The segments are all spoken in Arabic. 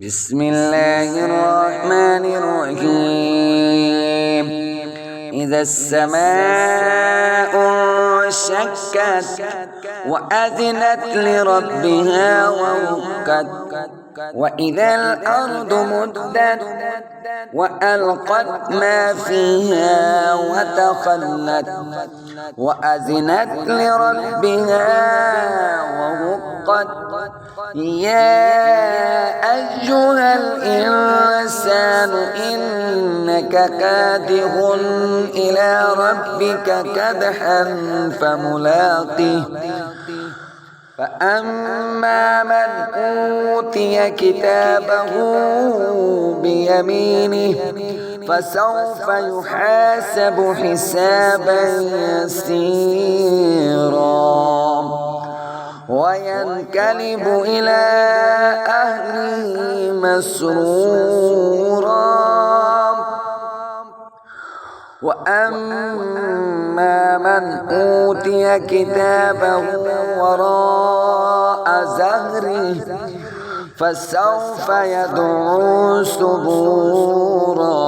بسم الله الرحمن الرحيم. إذا السماء انشقت وأذنت لربها وحقت وإذا الأرض مدت وألقت ما فيها وتخلت وأذنت لربها وحقت يا أيها الإنسان إنك كادح إلى ربك كدحا فملاقيه فأما من أوتي كتابه بيمينه فسوف يحاسب حسابا يسيرا وينقلب إلى أهله مسرورا وأما من أوتي كتابه وراء ظهره فسوف يدعو ثبورا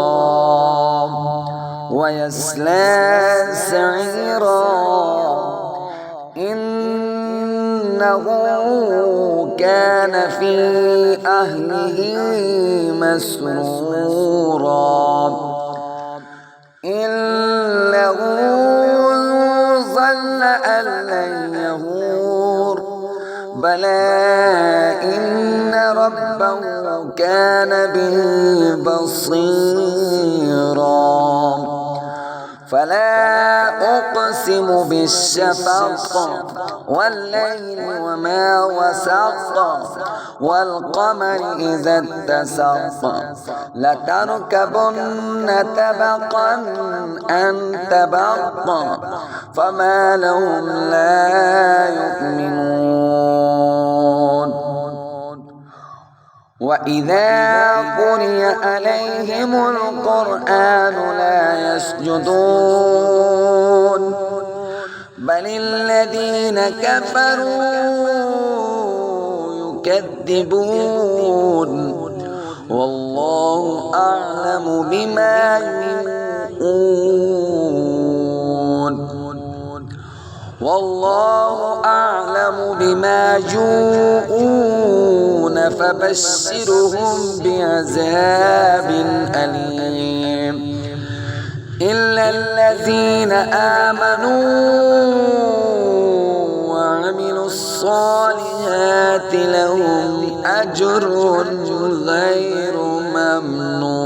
ويصلى سعيرا إنه كان في أهله مسرورا إنه ظن أن لن يهور بلى إن ربه كان به بصيرا فلا أقسم بالشفق والليل وما وسق والقمر إذا اتسق لتركبن طبقا عن طبق فما لهم لا يؤمنون وإذا قرئ عليهم القرآن لا يسجدون بل الذين كفروا يكذبون والله أعلم بما يوعون والله أعلم بما يوعون فبشرهم بعذاب أليم إلا الذين آمنوا وعملوا الصالحات لهم أجر غير ممنون.